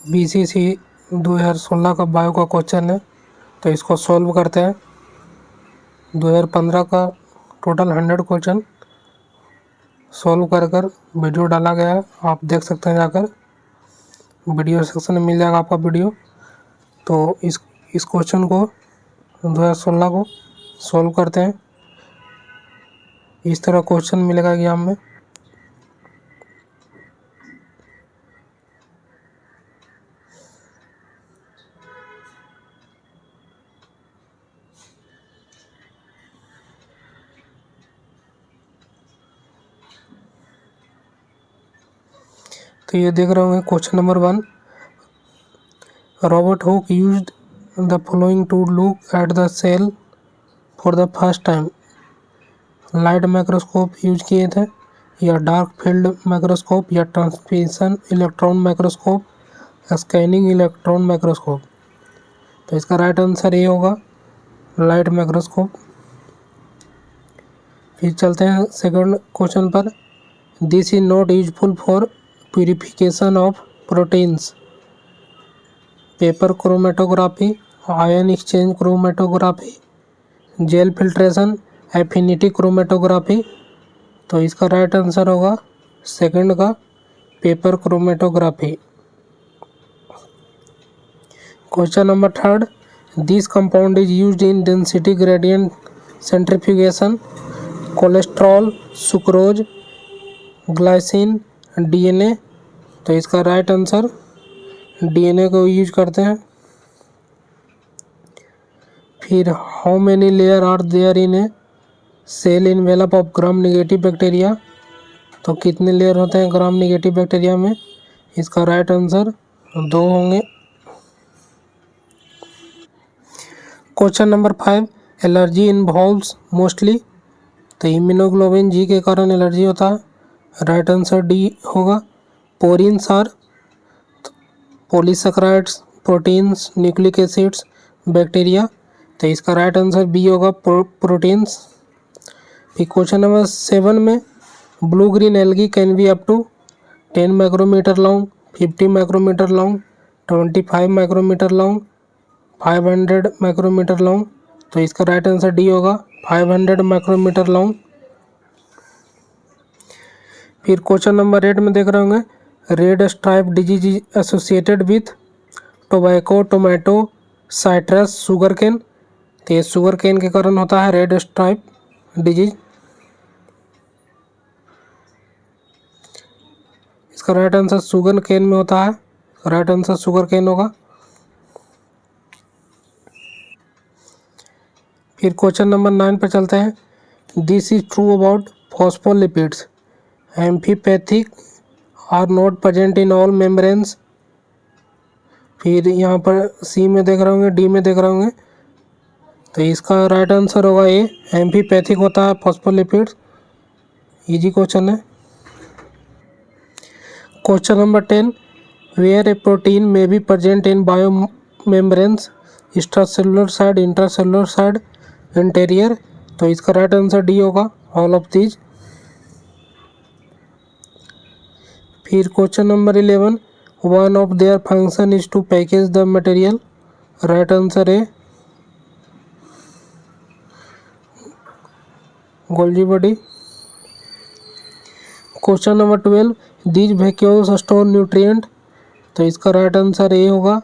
BCC 2016 का bio का question है, तो इसको सॉल्व करते हैं। 2015 का टोटल 100 क्वेश्चन सॉल्व कर कर वीडियो डाला गया है, आप देख सकते हैं जाकर, वीडियो सेक्शन में मिल जाएगा आपका वीडियो। तो इस क्वेश्चन को 2016 को सॉल्व करते हैं। इस तरह क्वेश्चन मिलेगा एग्जाम में। तो ये देख रहे होंगे question number 1। Robert Hooke used the following to look at the cell for the first time. Light microscope used किए थे, या डार्क फील्ड माइक्रोस्कोप, या transmission electron microscope, scanning electron microscope. तो इसका राइट आंसर ये होगा, लाइट माइक्रोस्कोप। फिर चलते हैं सेकंड क्वेश्चन पर। This is not useful for purification of proteins. Paper chromatography, ion exchange chromatography, gel filtration, affinity chromatography. तो इसका राइट आंसर होगा सेकंड का, paper chromatography. Question number 3। This compound is used in density gradient centrifugation. Cholesterol, sucrose, glycine, DNA. तो इसका right answer DNA को use करते हैं। फिर how many layer are there in a cell envelope of gram negative bacteria. तो कितने layer होते हैं ग्राम नेगेटिव बैक्टीरिया में। इसका राइट आंसर 2 होंगे। Question number 5। Allergy involves mostly. तो इम्यूनोग्लोबिन जी के कारण एलर्जी होता है, राइट आंसर डी होगा। Porins are polysaccharides, proteins, nucleic acids, bacteria. तो इसका राइट आंसर बी होगा, प्रोटीन्स। फिर क्वेश्चन नंबर 7 में blue green algae can be up to 10 micrometer long, 50 micrometer long, 25 micrometer long, 500 micrometer long. तो इसका right answer D होगा, 500 micrometer long. फिर question number 8 में देख रहे होंगे, red stripe disease associated with tobacco, tomato, citrus, sugar cane. तो ये शुगर केन के कारण होता है रेड स्ट्राइप डिजीज। इसका राइट आंसर शुगर केन में होता है, राइट आंसर शुगर केन होगा। फिर क्वेश्चन नंबर 9 पर चलते हैं। This is true about phospholipids. Amphipathic are not present in all membranes. फिर यहाँ पर सी में देख रहे होंगे, डी में देख रहे होंगे। तो इसका राइट आंसर होगा ए, एम्फीपैथिक होता है फॉस्फोलिपिड्स। इजी क्वेश्चन है। Question number 10। Where a protein may be present in biomembranes, extracellular side, intracellular side, interior. तो इसका राइट आंसर डी होगा, ऑल ऑफ दीज। फिर question number 11। One of their function is to package the material. Right answer है Golgi body. Question number 12। These vacuoles store nutrient. तो इसका right answer A होगा,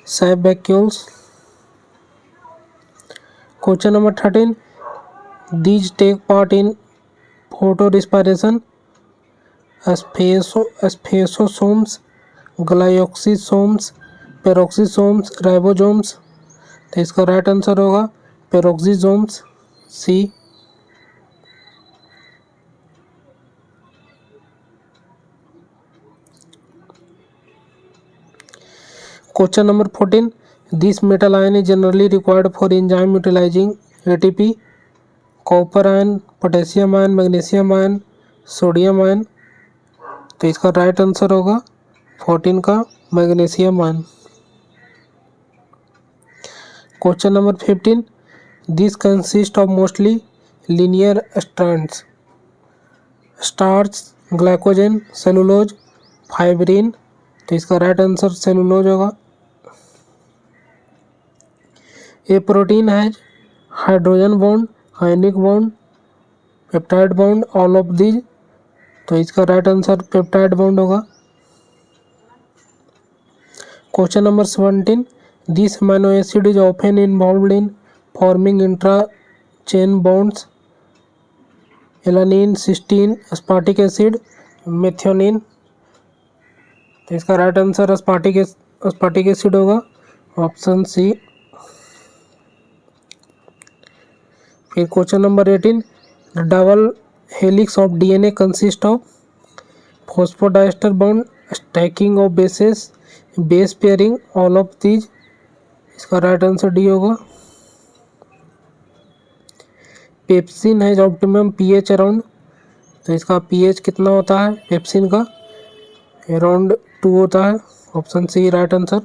sap vacuoles. Question number 13। These take part in photorespiration. Spherosomes, glycosomes, peroxisomes, ribosomes. तो इसका right answer होगा peroxisomes, C. Question number 14। This metal ion is generally required for enzyme utilising ATP. Copper ion, potassium ion, magnesium ion, sodium ion. तो इसका right answer होगा 14 का, magnesium ion. Question number 15। This consist of mostly linear strands. Starch, glycogen, cellulose, fibrin, तो इसका right answer cellulose होगा। A protein has hydrogen bond, ionic bond, peptide bond, all of these. तो इसका right answer peptide bond होगा। Question number 17, this amino acid is often involved in forming intra chain bonds, alanine, cysteine, aspartic acid, methionine. तो इसका right answer aspartic acid होगा, option C. फिर question number 18, the double helix of DNA consist of phosphodiester bond, stacking of bases, base pairing, all of these. इसका right answer D होगा। Pepsin has optimum pH around. तो इसका pH कितना होता है pepsin का? Around 2 होता है, option C right answer.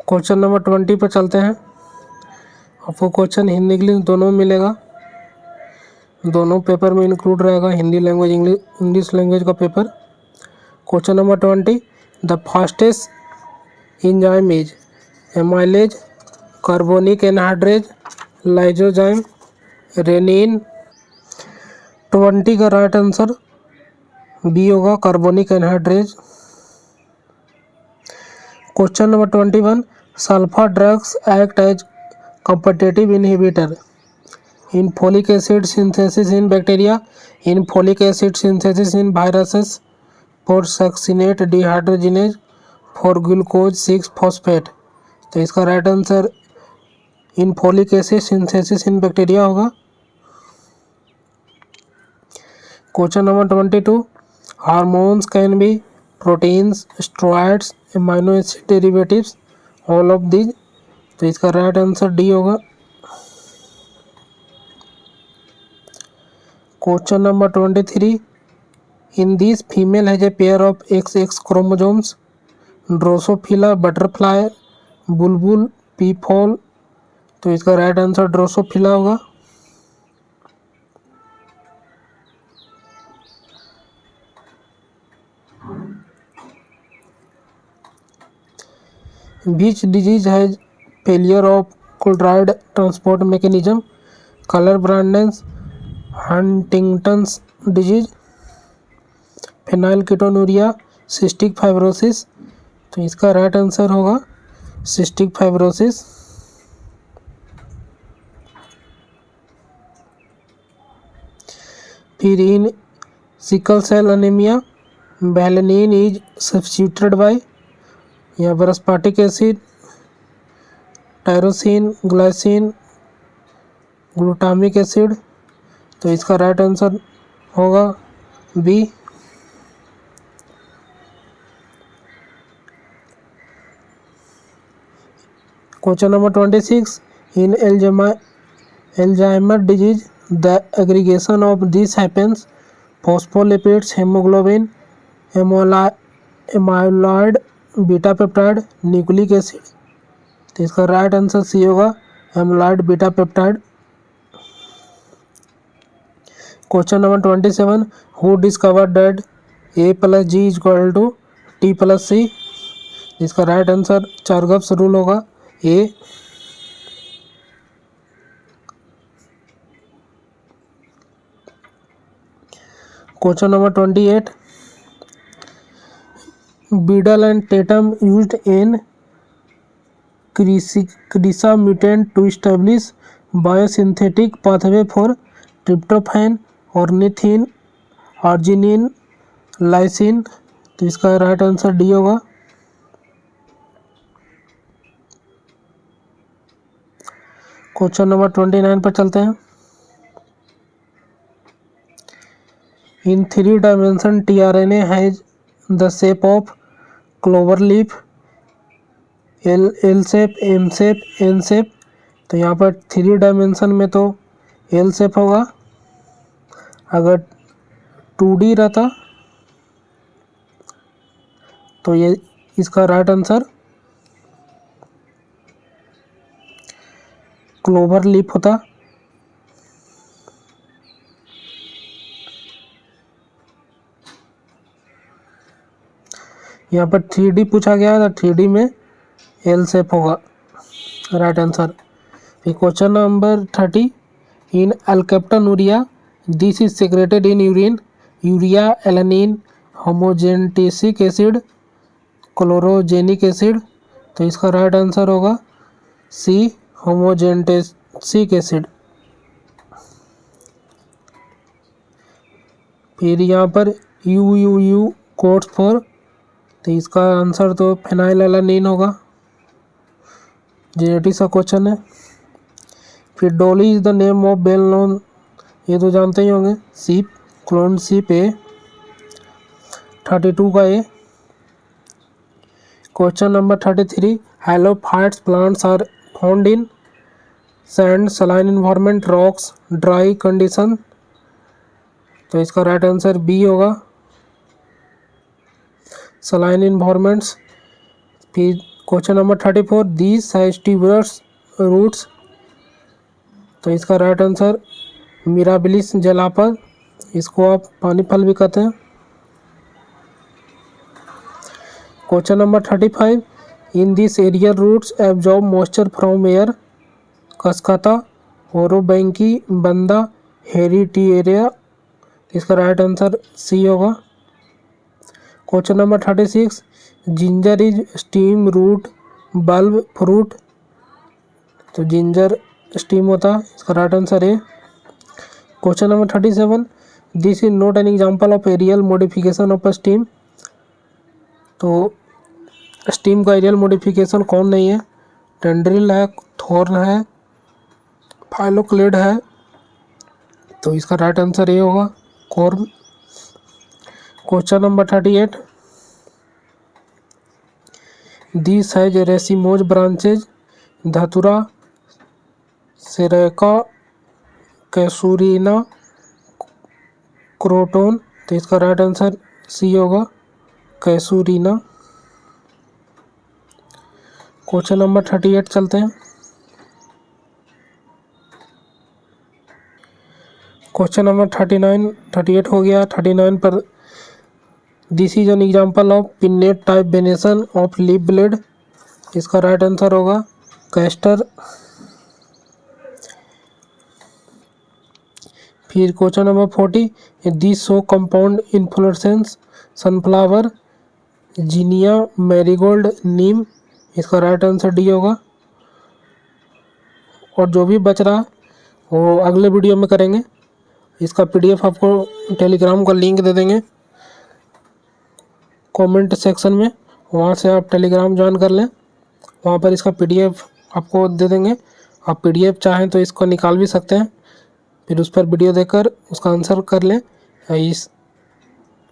Question number 20 पर चलते हैं। आपको क्वेश्चन हिंदी इंग्लिश दोनों मिलेगा, दोनों पेपर में इंक्लूड रहेगा, हिंदी लैंग्वेज इंग्लिश लैंग्वेज का paper. Question number 20, the fastest enzyme is amylase, carbonic anhydrase, lysozyme, rennin. 20 का राइट आंसर बी होगा, carbonic anhydrase. Question number 21, sulfa drugs act as competitive inhibitor in folic acid synthesis in bacteria, in folic acid synthesis in viruses, for succinate dehydrogenase, for glucose 6 phosphate। तो इसका right answer in folic acid synthesis in bacteria होगा। Question number 22, hormones can be proteins, steroids, amino acid derivatives, all of these. तो इसका right answer D होगा। Question number 23, in this female has a pair of XX chromosomes, drosophila, butterfly, bulbul, peafowl. तो इसका right answer drosophila होगा। Which disease has failure of chloride transport mechanism, color blindness, Huntington's disease, phenylketonuria, cystic fibrosis। तो इसका right answer होगा cystic fibrosis. फिर in sickle cell anaemia valine is substituted by, यहाँ पर aspartic acid, tyrosine, glycine, glutamic acid. तो इसका right answer होगा B. Question number 26, in Alzheimer disease the aggregation of this happens, phospholipids, haemoglobin, amyloid, beta peptide, nucleic acid. तो इसका right answer C होगा, amyloid beta peptide. Question number 27, who discovered that A+G = T+C। इसका right answer Chargaff's rule होगा, A. Question number 28, Beadle and Tatum used an CRISA mutant to establish biosynthetic pathway for tryptophan, ornithine, arginine, lysine। तो इसका right answer D होगा। Question number 29 पर चलते हैं। In 3 dimension tRNA has the shape of clover leaf, L shape, M shape, N shape. तो यहाँ पर 3 dimension में तो एल शेप होगा। अगर 2D रहता तो ये इसका राइट आंसर क्लोवर लीफ होता। यहाँ पर 3D पूछा गया है, तो 3D में एल शेप होगा राइट आंसर। फिर question number 30, in alkaptonuria this is secreted in urine, urea, alanine, homogentisic acid, chlorogenic acid. तो इसका राइट आंसर होगा सी, होमोजेंटेसिक एसिड। फिर यहाँ पर यू कोड्स फॉर, तो इसका आंसर तो फेनाइलएलानिन होगा, जेनेटिक्स का क्वेश्चन है। फिर Dolly is the name of well known, ये तो जानते ही होंगे, सीप, क्लोन सीप ए। 32 का A. Question number 33, halophytes plants are found in sand, saline environment, rocks, dry condition. तो इसका राइट आंसर बी होगा, सलाइन इन्वायरमेंट्स। फिर question number 34, these has tuberous roots. तो इसका राइट आंसर मिराबिलिस जलापर, इसको आप पानी फल भी कहते हैं। Question number 35, in this aerial roots absorb moisture from air, cuscuta, orobanche, vanda, heritiera. इसका राइट आंसर सी होगा। Question number 36, ginger is stem, root, bulb, fruit. तो जिंजर स्टीम होता है, इसका राइट आंसर है। Question number 37, this is not an example of aerial modification of a stem. तो stem का aerial modification कौन नहीं है? टेंड्रिल है, थॉर्न है, फाइलोक्लेड है। तो इसका राइट आंसर ये होगा, corm. Question number 38, this has racemose branches, धतुरा, सेरेका, कैसूरीना, क्रोटोन। तो इसका राइट आंसर सी होगा, कैसूरीना। क्वेश्चन नंबर 38 चलते हैं। क्वेश्चन नंबर 38 हो गया। 39 पर, this is an example of pinnate type venation of leaf blade. इसका राइट आंसर होगा कैस्टर। फिर question number 40, this show compound inflorescence, sunflower, zinnia, marigold, neem. इसका राइट आंसर डी होगा। और जो भी बच रहा वो अगले वीडियो में करेंगे। इसका पीडीएफ आपको टेलीग्राम का लिंक दे देंगे कमेंट सेक्शन में, वहाँ से आप टेलीग्राम ज्वाइन कर लें। वहाँ पर इसका पीडीएफ आपको दे देंगे। आप पीडीएफ चाहें तो इसको निकाल भी सकते हैं, फिर उस पर वीडियो देखकर उसका आंसर कर लें। इस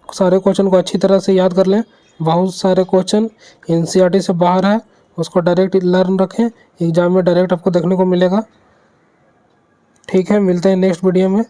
सारे क्वेश्चन को अच्छी तरह से याद कर लें। बहुत सारे क्वेश्चन एनसीईआरटी से बाहर है, उसको डायरेक्ट लर्न रखें, एग्जाम में डायरेक्ट आपको देखने को मिलेगा। ठीक है, मिलते हैं नेक्स्ट वीडियो में।